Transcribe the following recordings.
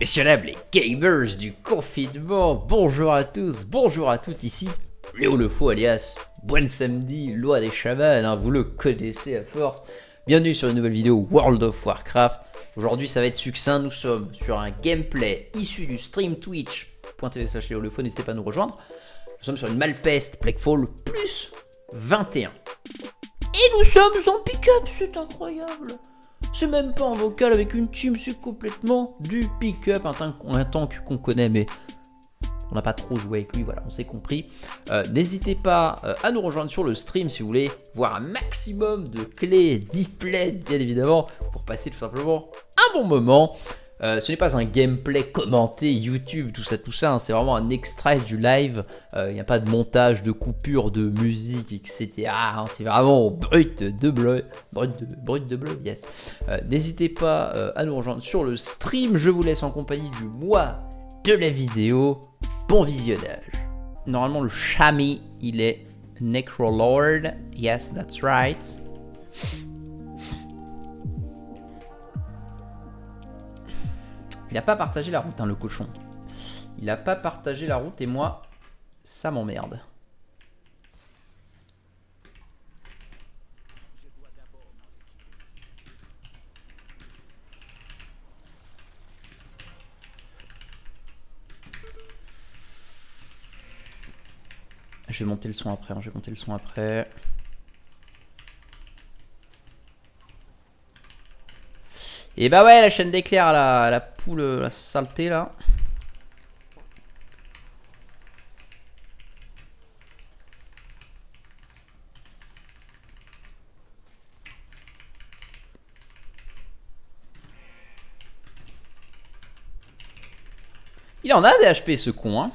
Messieurs dames, les gamers du confinement, bonjour à tous, bonjour à toutes, ici Léo le Faux alias Bon Samedi, loi des chamans, hein, vous le connaissez à force. Bienvenue sur une nouvelle vidéo World of Warcraft. Aujourd'hui ça va être succinct, nous sommes sur un gameplay issu du stream twitch.tv/Léo le Faux, n'hésitez pas à nous rejoindre. Nous sommes sur une Malpeste Plaguefall plus 21. Et nous sommes en pick-up, c'est incroyable. C'est même pas en vocal avec une team, c'est complètement du pick-up, un tank qu'on connaît, mais on n'a pas trop joué avec lui, voilà, on s'est compris. N'hésitez pas à nous rejoindre sur le stream si vous voulez voir un maximum de clés, d'e-plays, bien évidemment, pour passer tout simplement un bon moment. Ce n'est pas un gameplay commenté YouTube, tout ça, hein, c'est vraiment un extrait du live. Il n'y a pas de montage, de coupure, de musique, etc. Hein, c'est vraiment brut de bleu, yes. N'hésitez pas à nous rejoindre sur le stream. Je vous laisse en compagnie du mois de la vidéo. Bon visionnage. Normalement, le Shami, il est Necrolord. Yes, that's right. Il n'a pas partagé la route, hein, le cochon. Il n'a pas partagé la route et moi, ça m'emmerde. Je vais monter le son après, hein, Et bah ouais, la chaîne d'éclair, la poule, la saleté là. Il en a des HP ce con, hein.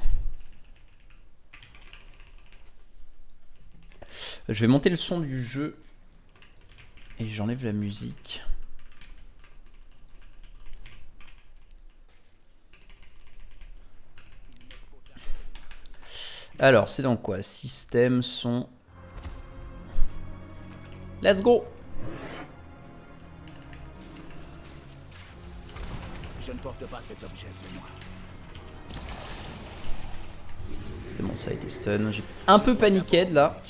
Je vais monter le son du jeu. Et j'enlève la musique. Alors, c'est dans quoi? Système, son. Let's go! Je ne porte pas cet objet, c'est moi. C'est bon, ça a été stun. J'ai un peu paniqué là.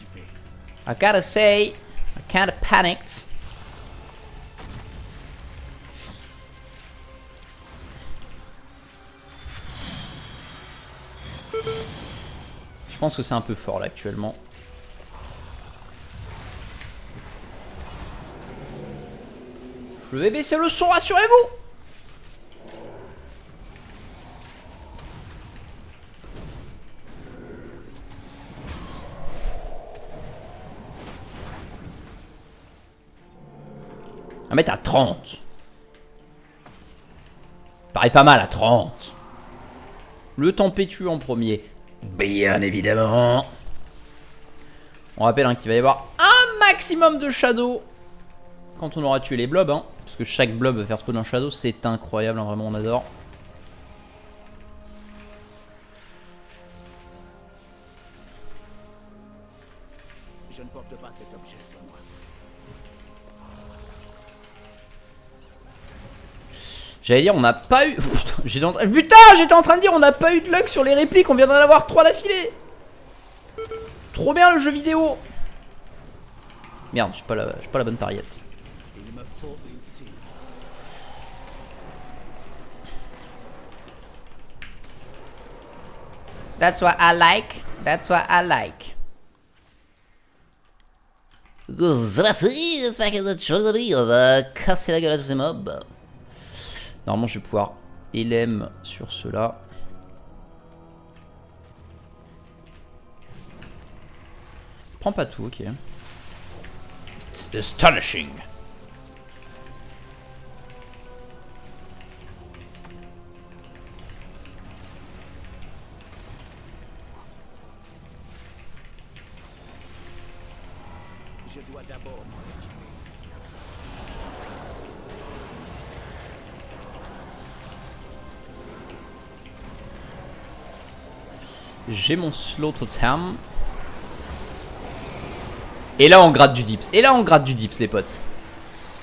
I gotta say, I kinda panicked. Je pense que c'est un peu fort là actuellement. Je vais baisser le son, rassurez-vous. On va mettre à 30. Paraît pas mal à 30. Le tempétueux en premier. Bien évidemment. On rappelle hein, qu'il va y avoir un maximum de shadow quand on aura tué les blobs. Hein, parce que chaque blob va faire spawn un shadow. C'est incroyable, hein, vraiment on adore. Je ne porte pas cet objet, c'est moi. J'allais dire on n'a pas eu... Putain, j'étais en train de dire on n'a pas eu de luck sur les répliques. On vient d'en avoir 3 d'affilée. Trop bien le jeu vidéo. Merde, j'ai pas la bonne tariette. Il me faut une cible. That's what I like. That's what I like. J'espère que votre chose on va casser la gueule à tous ces mobs. Normalement, je vais pouvoir LM sur ceux-là. Prends pas tout, ok. It's astonishing. Je dois d'abord m'en équiper. J'ai mon slow totem. Et là on gratte du dips. Et là on gratte du dips les potes.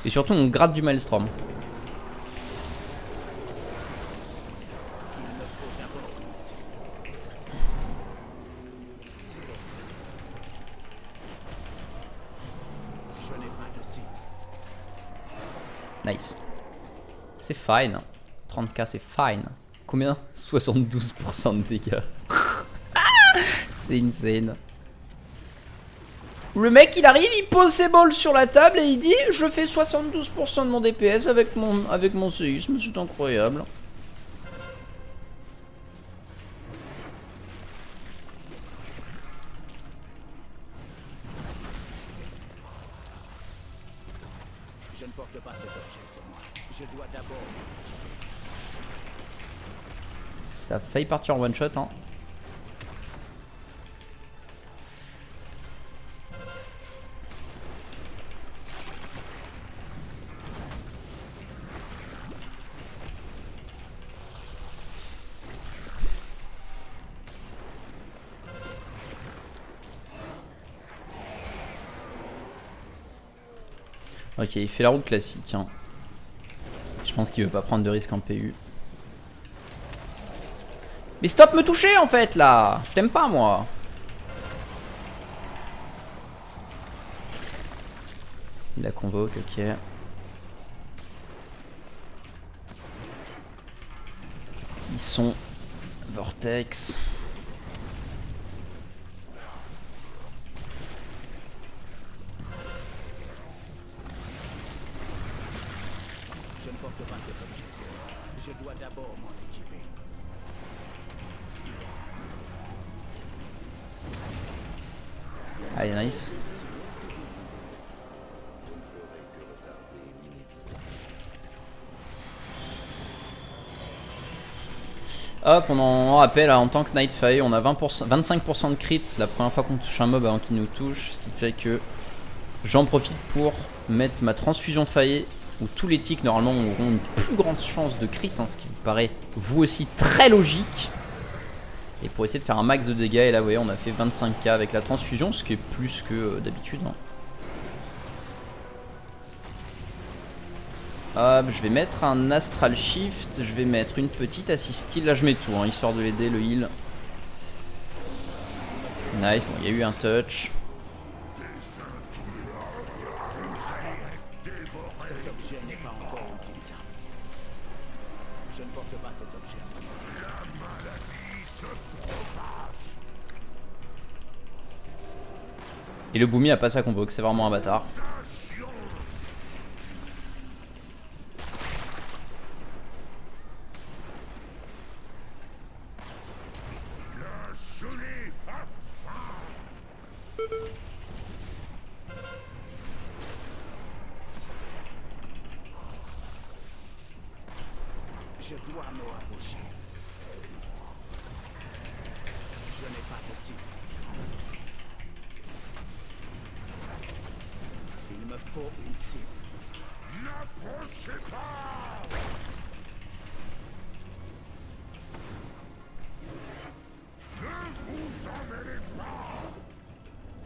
Et surtout on gratte du maelstrom. Nice. C'est fine. 30k, c'est fine. Combien? 72% de dégâts. C'est insane. Le mec, il arrive, il pose ses balles sur la table et il dit « Je fais 72% de mon DPS avec mon séisme, c'est incroyable. » Je ne porte pas cet objet sur moi. Je dois d'abord... Ça a failli partir en one shot, hein. Ok, il fait la route classique, hein. Je pense qu'il veut pas prendre de risque en PU. Mais stop me toucher en fait là. Je t'aime pas moi. Il la convoque, ok. Ils sont Vortex. Je ne porte pas cet objet sur moi. Je dois d'abord m'en équiper. Allez, nice. Hop, on en rappelle, en tant que Nightfire, on a 25% de crits la première fois qu'on touche un mob avant qu'il nous touche. Ce qui fait que j'en profite pour mettre ma transfusion faillée, où tous les ticks normalement auront une plus grande chance de crit, hein, ce qui vous paraît vous aussi très logique. Et pour essayer de faire un max de dégâts, et là vous voyez on a fait 25k avec la transfusion, ce qui est plus que d'habitude. Hein. Hop, je vais mettre un Astral Shift, je vais mettre une petite Assist Heal, là je mets tout, hein, histoire de l'aider, le heal. Nice, bon il y a eu un touch. Cet objet n'est pas encore utilisable. Je ne porte pas cet objet sur moi. Et le Boomy a pas sa convoque, c'est vraiment un bâtard. Je dois me rapprocher. Je n'ai pas de cible. Il me faut une cible. N'approchez pas!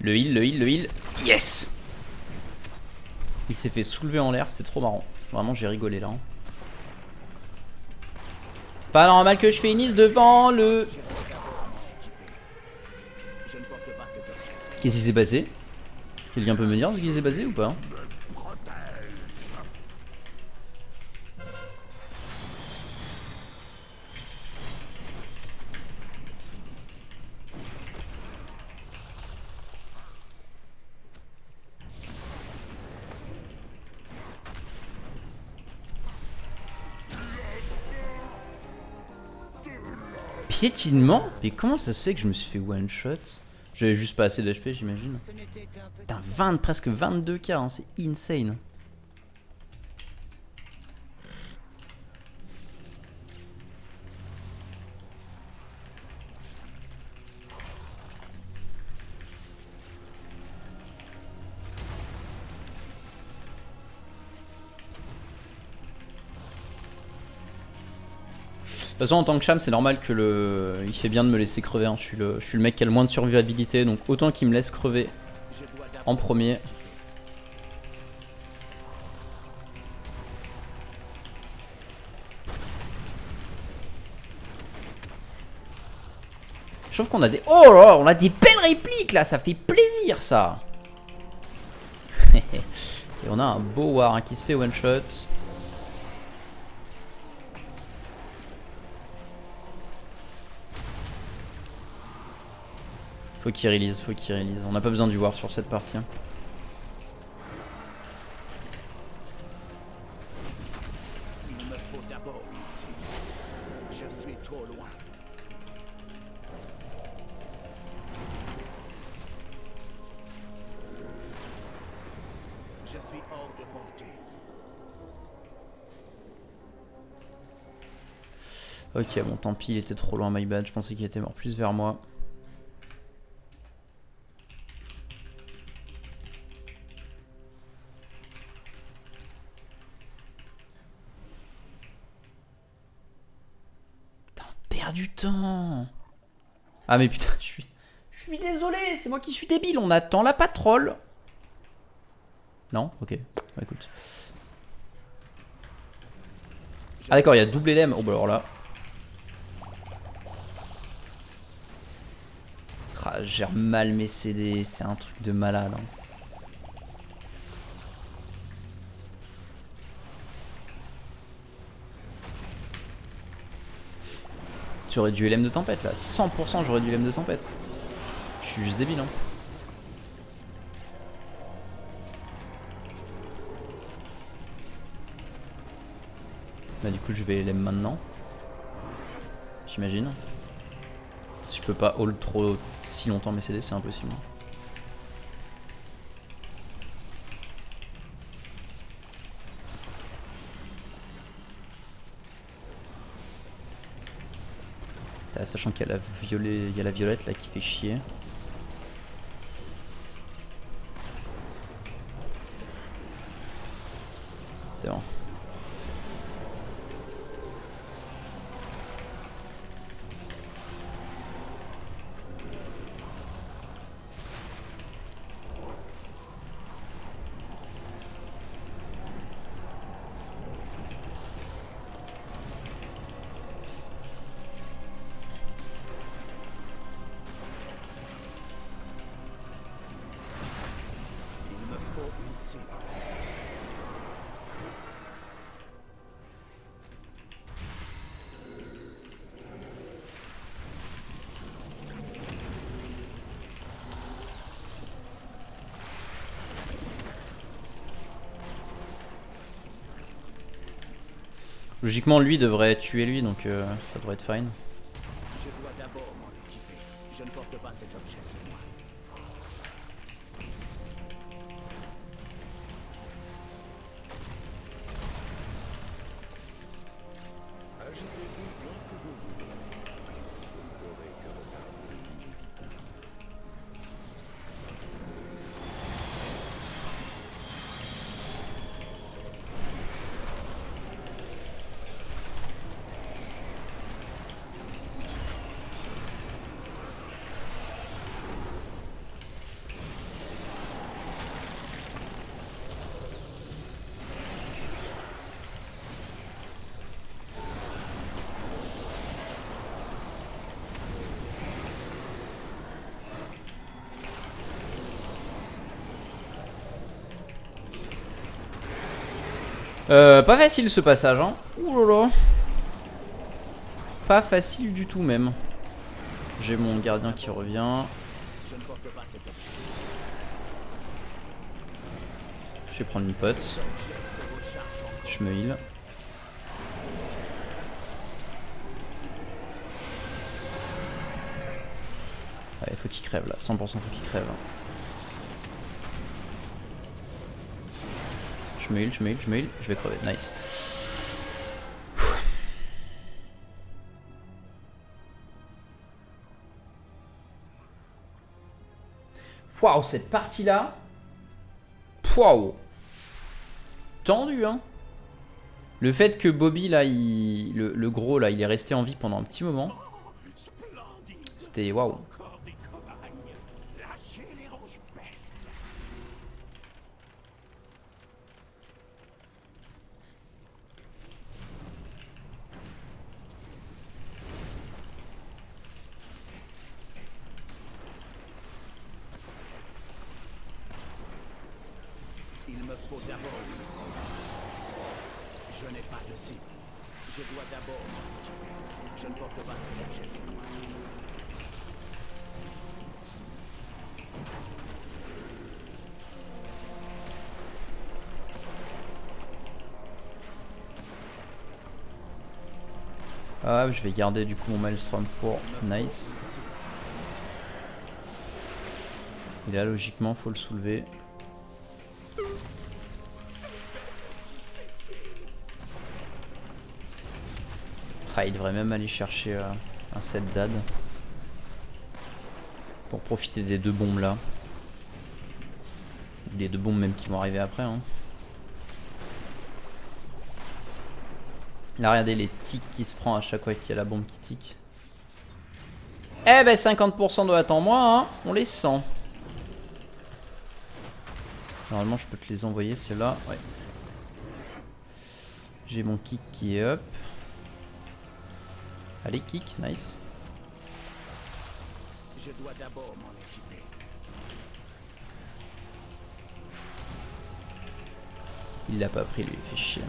Le heal, le heal, le heal. Yes! Il s'est fait soulever en l'air, c'est trop marrant. Vraiment j'ai rigolé là. Hein. C'est pas normal que je finisse devant le... Je ne porte pas cet objet. Qu'est-ce qui s'est passé? Quelqu'un peut me dire ce qui s'est passé ou pas? Piétinement? Mais comment ça se fait que je me suis fait one shot? J'avais juste pas assez d'HP j'imagine. Putain, presque 22k, hein, c'est insane. De toute façon en tant que cham c'est normal que le... Il fait bien de me laisser crever, hein. Je suis le mec qui a le moins de survivabilité, donc autant qu'il me laisse crever en premier. Je trouve qu'on a des... Oh là là, on a des belles répliques là, ça fait plaisir ça. Et on a un beau war hein, qui se fait one shot. Faut qu'il release, faut qu'il release. On n'a pas besoin du war sur cette partie. Hein. Il me faut d'abord ici. Je suis trop loin. Je suis hors de portée. Ok, bon, tant pis, il était trop loin, my bad. Je pensais qu'il était mort plus vers moi. Putain, on perd du temps. Ah, mais putain, je suis désolé, c'est moi qui suis débile. On attend la patrole. Non? Ok, bah, écoute. Ah, d'accord, il y a double LM. Oh, bah alors là. Ah, je gère mal mes CD, c'est un truc de malade. Hein. J'aurais du LM de tempête là, 100% j'aurais du LM de tempête. Je suis juste débile. Hein. Bah du coup je vais LM maintenant. J'imagine. Si je peux pas hold trop si longtemps mes CD, c'est impossible. Sachant qu'il y a la violette là qui fait chier. C'est bon. Logiquement lui devrait tuer lui donc ça devrait être fine. Je dois d'abord m'en équiper. Je ne porte pas cet objet sur moi. Pas facile ce passage hein. Ouh là là. Pas facile du tout même. J'ai mon gardien qui revient. Je ne porte pas cet objet. Je vais prendre une pote. Je me heal. Allez, faut qu'il crève là. 100% faut qu'il crève. Je me heal, je me heal, je me heal. Je vais crever. Nice. Waouh, cette partie là. Waouh. Tendu hein. Le fait que Bobby là, le gros là, il est resté en vie pendant un petit moment. C'était waouh. Il me faut d'abord une cible. Je n'ai pas de cible. Je dois d'abord m'en équiper. Je ne porte pas cet objet sur moi. Ah, je vais garder du coup mon Maelstrom pour nice. Et là, logiquement, faut le soulever. Ah, il devrait même aller chercher un set d'ad. Pour profiter des 2 bombes là. Les 2 bombes même qui vont arriver après. Hein. Là, regardez les tics qui se prend à chaque fois qu'il y a la bombe qui tique. Eh ben 50% doit être en moins, hein. On les sent. Normalement, je peux te les envoyer, ceux-là. Ouais. J'ai mon kick qui est up. Allez, kick, nice. Je dois d'abord m'en équiper. Il l'a pas pris, lui, il fait chier.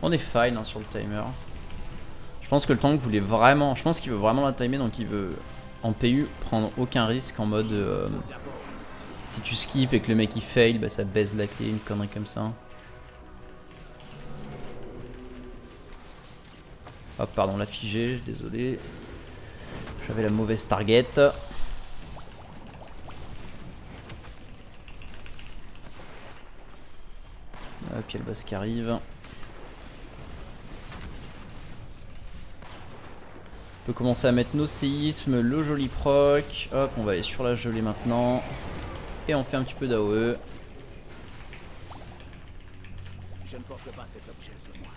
On est fine hein, sur le timer. Je pense que le tank voulait vraiment. Je pense qu'il veut vraiment la timer, donc il veut en PU prendre aucun risque en mode. Si tu skips et que le mec il fail, bah ça baise la clé, une connerie comme ça. Hop, pardon, la figée, désolé. J'avais la mauvaise target. Hop, il y a le boss qui arrive. On peut commencer à mettre nos séismes, le joli proc. Hop, on va aller sur la gelée maintenant. Et on fait un petit peu d'AOE. Je ne porte pas cet objet sur moi.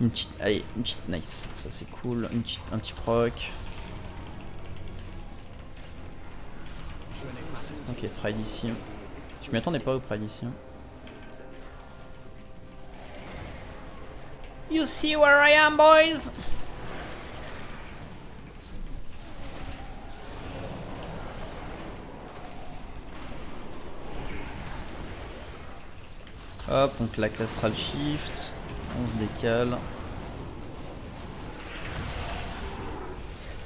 Une petite, allez, une petite nice, ça c'est cool, un petit proc. Ok, Pride ici. Je m'y attendais pas au Pride ici. You see where I am, boys? Hop, on claque l'Astral Shift. On se décale.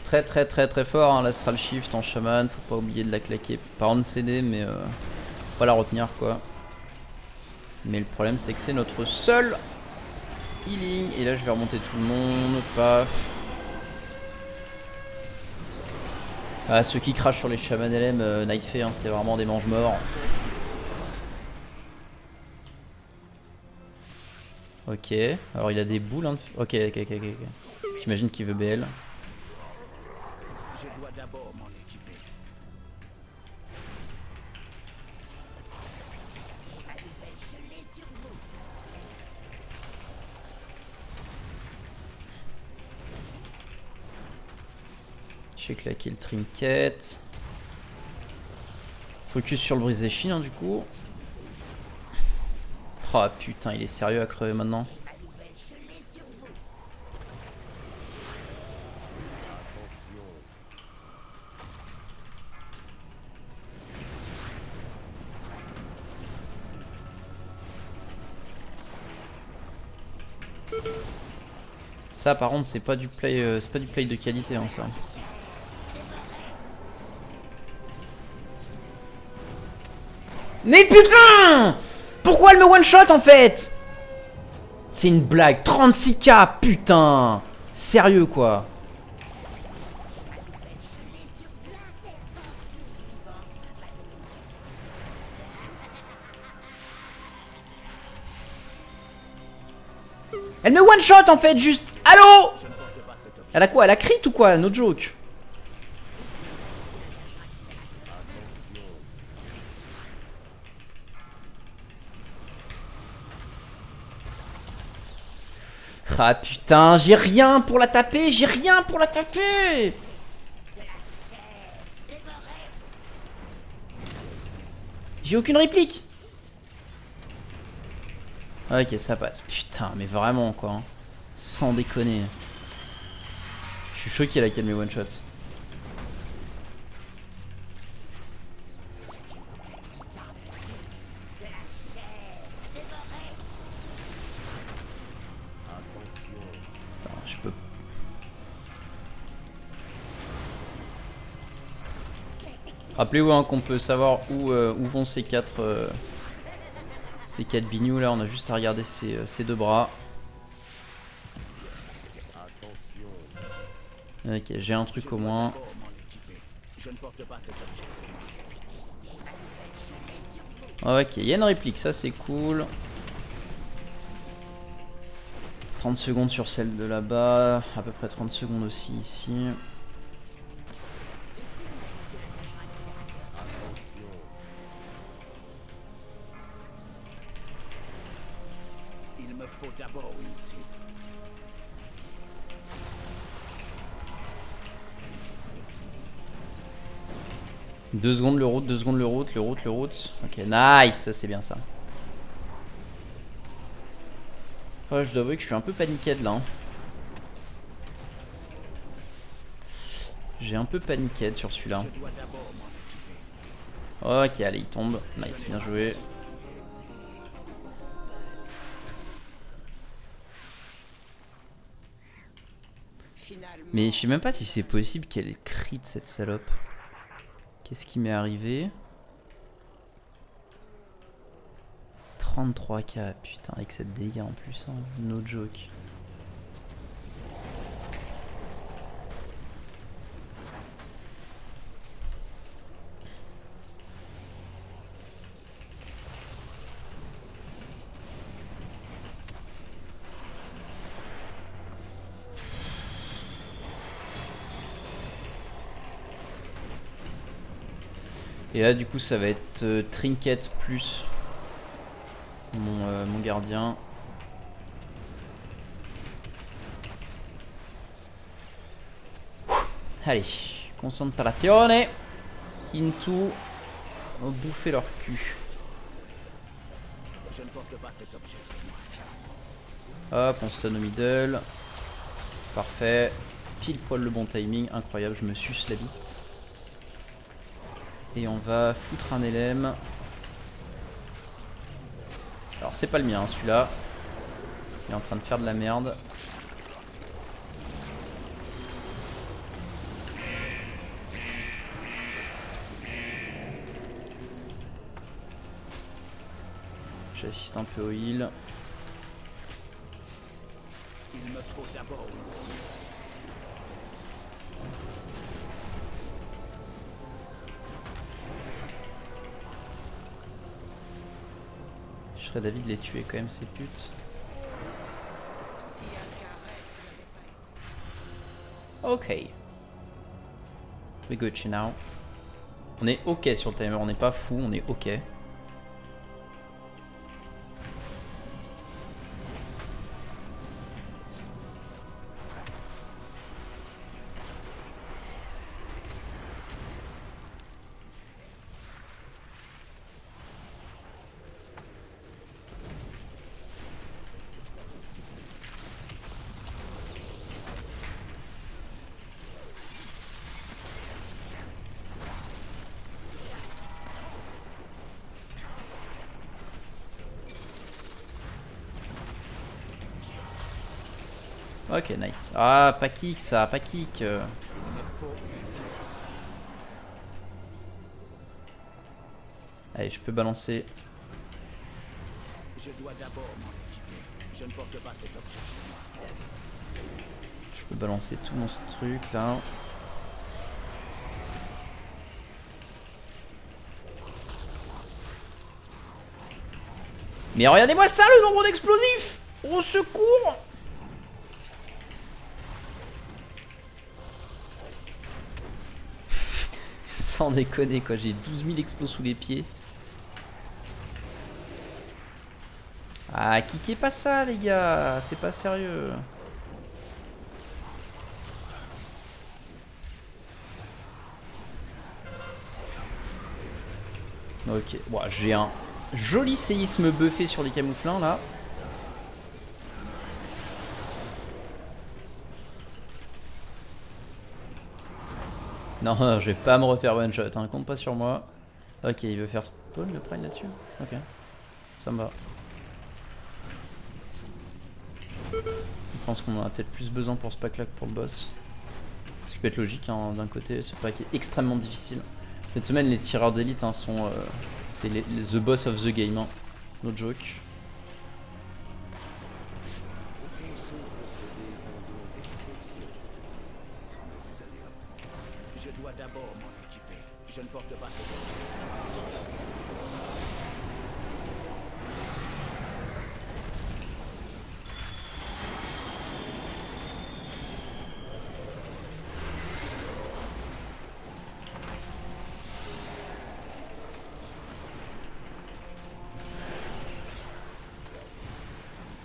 Très très très très fort hein, l'Astral Shift en chaman. Faut pas oublier de la claquer. Pas en CD mais faut pas la retenir quoi. Mais le problème c'est que c'est notre seul healing. Et là je vais remonter tout le monde. Paf. Ah, ceux qui crachent sur les chamans LM Nightfay hein, c'est vraiment des mange-morts. Ok, alors il a des boules hein. Ok. J'imagine qu'il veut BL. Je dois d'abord m'en équiper. J'ai claqué le trinket. Focus sur le brise-échine hein, du coup. Oh putain, il est sérieux à crever maintenant. Ça par contre c'est pas du play c'est pas du play de qualité hein, ça. Mais putain! Pourquoi elle me one shot en fait? C'est une blague, 36k putain! Sérieux quoi? Elle me one shot en fait juste. Allô? Elle a quoi? Elle a crit ou quoi? No joke. Ah putain, j'ai rien pour la taper, j'ai rien pour la taper. J'ai aucune réplique. Ok, ça passe. Putain, mais vraiment quoi. Hein. Sans déconner. Je suis choqué là qu'elle met one shot. Rappelez-vous hein, qu'on peut savoir où vont ces quatre bignous là. On a juste à regarder ces deux bras. Ok, j'ai un truc au moins. Je ne porte pas cet objet. Ok, il y a une réplique, ça c'est cool. 30 secondes sur celle de là-bas, à peu près 30 secondes aussi ici. Il me faut d'abord une cible. Deux secondes le route, 2 secondes le route. Ok, nice, ça c'est bien ça. Oh, je dois avouer que je suis un peu paniqué là. Hein. J'ai un peu paniqué sur celui-là. Ok, allez, il tombe. Nice, bien joué. Mais je sais même pas si c'est possible qu'elle crit cette salope. Qu'est-ce qui m'est arrivé? 33k, putain, avec cette dégâts en plus, hein. No joke. Et là du coup ça va être Trinket plus mon gardien. Allez, concentrazione. Into bouffer leur cul. Je ne porte pas cet objet sur moi. Hop, on stun au middle. Parfait. Pile poil le bon timing, incroyable, je me suce la bite. Et on va foutre un LM. Alors c'est pas le mien hein, celui-là. Il est en train de faire de la merde. J'assiste un peu au heal. Il me faut d'abord une cible. Je serais d'avis de les tuer quand même ces putes. Ok. We good now. On est ok sur le timer, on n'est pas fou, on est ok. Ok, nice. Ah, pas kick ça, pas kick. Allez, je peux balancer. Je dois d'abord m'en occuper. Je ne porte pas cet objet sur moi. Je peux balancer tout mon truc là. Mais regardez-moi ça, le nombre d'explosifs! Au secours! Sans déconner quoi, j'ai 12 000 explos sous les pieds. Ah, kickez pas ça les gars, c'est pas sérieux. Ok, bon, j'ai un joli séisme buffé sur les camouflins là. Non, je vais pas me refaire one shot, hein. Compte pas sur moi. Ok, il veut faire spawn le prime là-dessus. Ok, ça me va. Je pense qu'on en a peut-être plus besoin pour ce pack là que pour le boss. Ce qui peut être logique hein, d'un côté, ce pack est extrêmement difficile. Cette semaine, les tireurs d'élite hein, sont... c'est the boss of the game. Hein. No joke. Je dois d'abord m'en occuper. Je ne porte pas cet objet.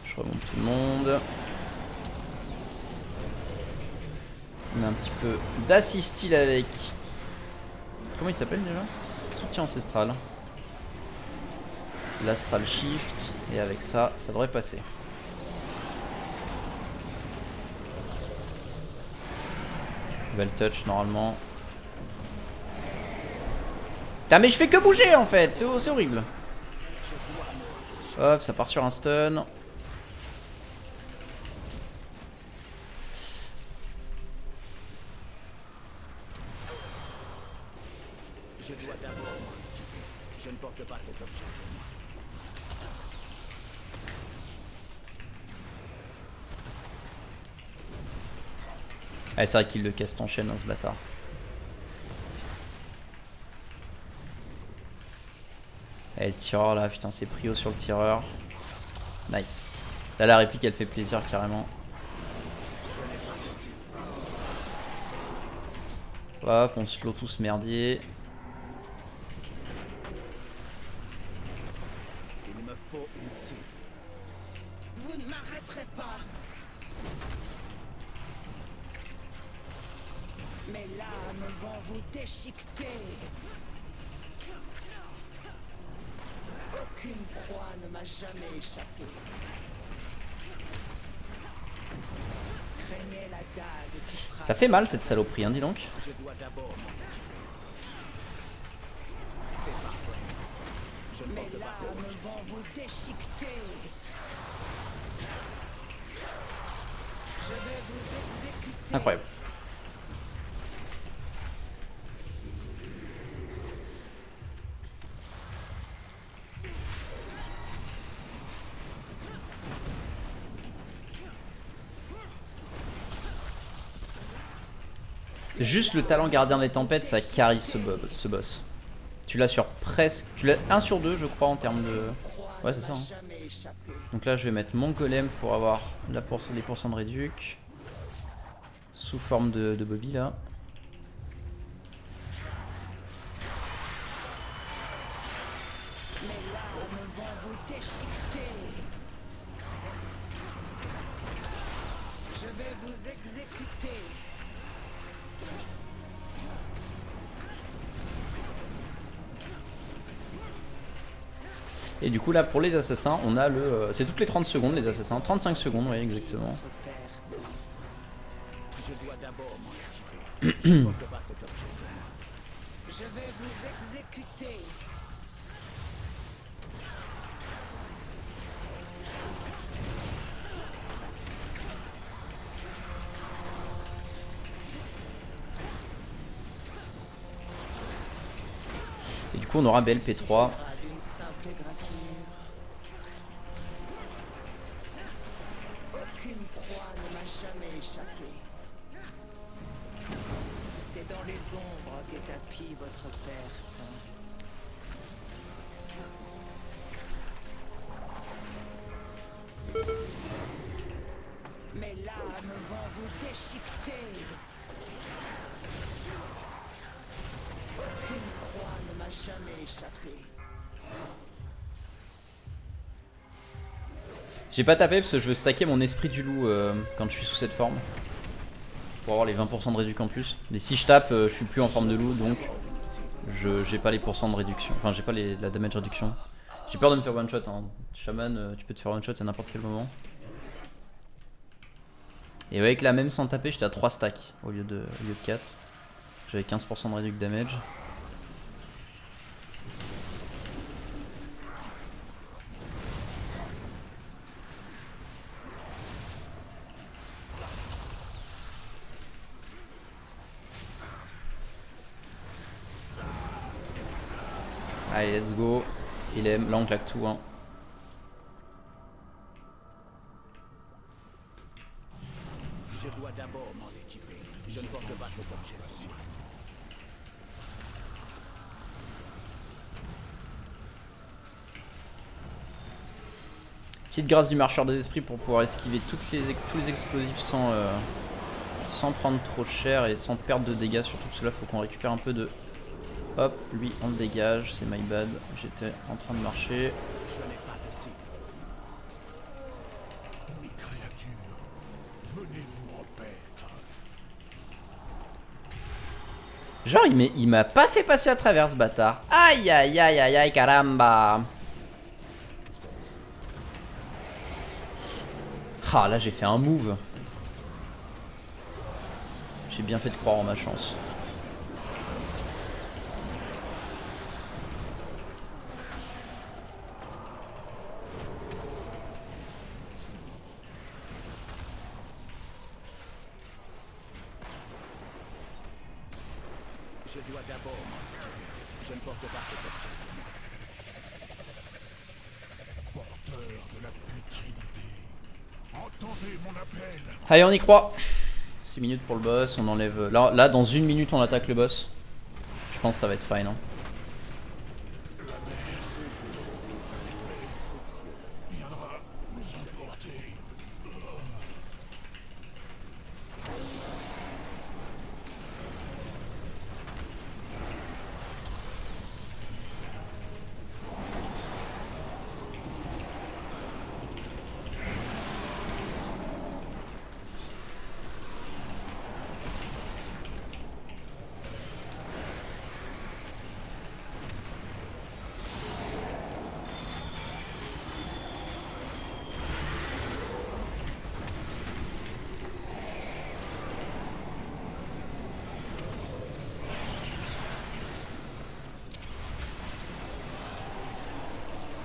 Je remonte tout le monde. On met un petit peu d'assistil avec. Comment il s'appelle déjà? Soutien ancestral. L'astral shift. Et avec ça, ça devrait passer. Belle touch normalement. Putain mais je fais que bouger en fait, c'est horrible. Hop, ça part sur un stun. Je dois d'abord m'en occuper. Je ne porte pas cet objet sur moi. Ah, c'est vrai qu'il le casse en chaîne hein, ce bâtard. Et le tireur là, putain c'est prio sur le tireur. Nice. Là la réplique elle fait plaisir carrément. Hop, on slow tout ce merdier. Il me faut une cible. Vous ne m'arrêterez pas. Mes lames vont vous déchiqueter. Aucune proie ne m'a jamais échappé. Craignez la dague qui frappe. Ça fait mal cette saloperie, hein, dis donc. Je dois d'abord m'en occuper. C'est parfait. Je ne Mes porte pas cet lames objet. vont vous déchiqueter. Je vais vous exécuter. Incroyable. Juste le talent gardien des tempêtes, ça carry ce boss. Tu l'as sur presque... Tu l'as 1 sur 2 je crois en termes de... Ouais c'est ça. Hein. Jamais échappé. Donc là je vais mettre mon golem pour avoir les pourcents de réduc. Sous forme de Bobby là. Mes lames vont vous déchiqueter. Je vais vous exécuter. Et du coup là pour les assassins on a le... c'est toutes les 30 secondes les assassins. 35 secondes oui exactement. Votre perte. Je dois d'abord m'en occuper. Je ne porte pas cet objet sur moi. Je vais vous exécuter. Et du coup on aura BLP3. D'une simple égratignure. Aucune proie ne m'a jamais échappé. C'est dans les ombres qu'est tapie votre perte. Mes lames vont vous déchiqueter. Aucune proie ne m'a jamais échappé. J'ai pas tapé parce que je veux stacker mon esprit du loup quand je suis sous cette forme. Pour avoir les 20% de réduction en plus. Mais si je tape, je suis plus en forme de loup donc j'ai pas les pourcents de réduction. Enfin j'ai pas la damage réduction. J'ai peur de me faire one shot hein. Shaman, tu peux te faire one shot à n'importe quel moment. Et avec la même sans taper, j'étais à 3 stacks au lieu de 4. J'avais 15% de réduction damage. Allez, let's go. Il aime. Là, on claque tout. Hein. Je dois d'abord m'en équiper. Je ne porte pas cet objet-ci. Petite grâce du marcheur des esprits pour pouvoir esquiver tous les explosifs sans prendre trop cher et sans perdre de dégâts. Surtout que cela, faut qu'on récupère un peu de... Hop, lui on le dégage, c'est my bad. J'étais en train de marcher. Je n'ai pas de cible. Mes créatures, venez-vous en paître. Genre il m'a pas fait passer à travers ce bâtard. Aïe aïe aïe aïe aïe caramba. Ah là j'ai fait un move. J'ai bien fait de croire en ma chance. Je dois d'abord m'en équiper. Je ne porte pas cet objet-ci. Porteur de la putridité, entendez mon appel. Allez on y croit. 6 minutes pour le boss, on enlève... Là dans 1 minute on attaque le boss. Je pense que ça va être fine. Hein. Viendra nous emporter.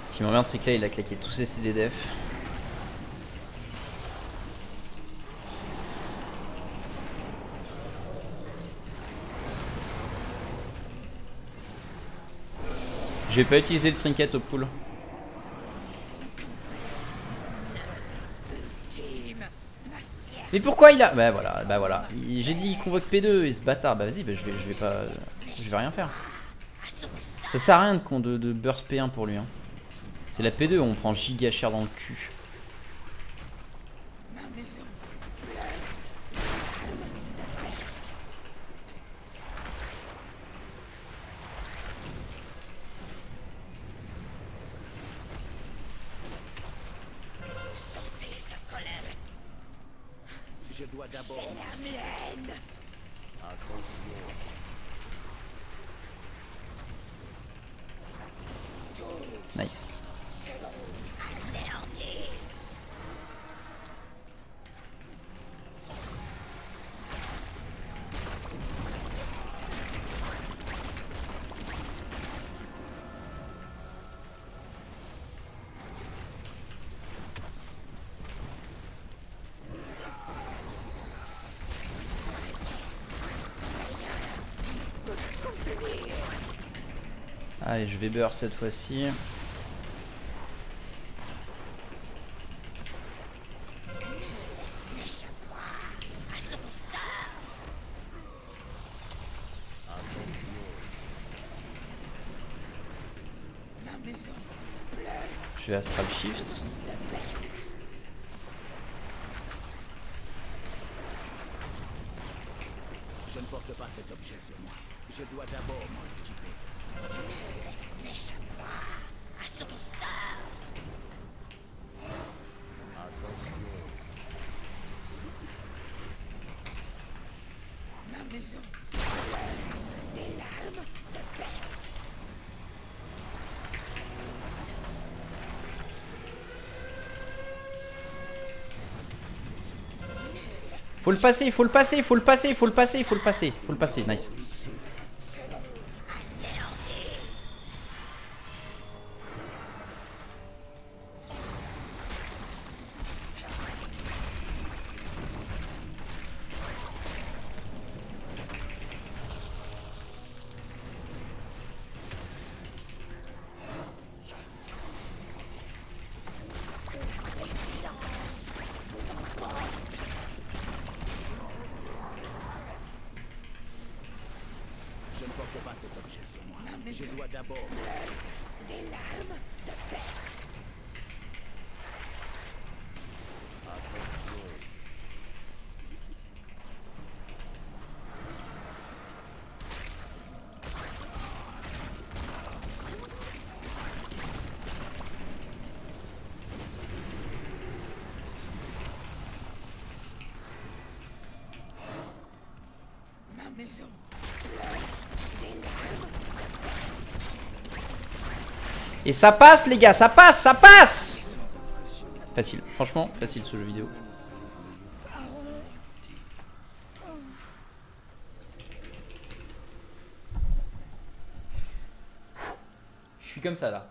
Ce qui m'emmerde c'est que là il a claqué tous ses CD def. J'ai pas utilisé le trinket au pool. Mais pourquoi il a... Bah voilà. J'ai dit il convoque P2 et ce bâtard. Bah vas-y, bah, je vais pas... Je vais rien faire. Ça sert à rien de burst P1 pour lui. Hein. C'est la P2 où on prend giga cher dans le cul. Je dois d'abord m'en équiper. Nice. Allez, je vais burst cette fois-ci. Je vais Astral Shift. Je ne porte pas cet objet sur moi. Je dois d'abord m'en équiper. Faut le passer, faut le passer, faut le passer, faut le passer, faut le passer, faut le passer, nice. cet objet sur moi. Je dois d'abord... Des larmes de peste. Attention. Ma maison. Et ça passe les gars, ça passe, ça passe. Facile, franchement, facile ce jeu vidéo. Je suis comme ça là.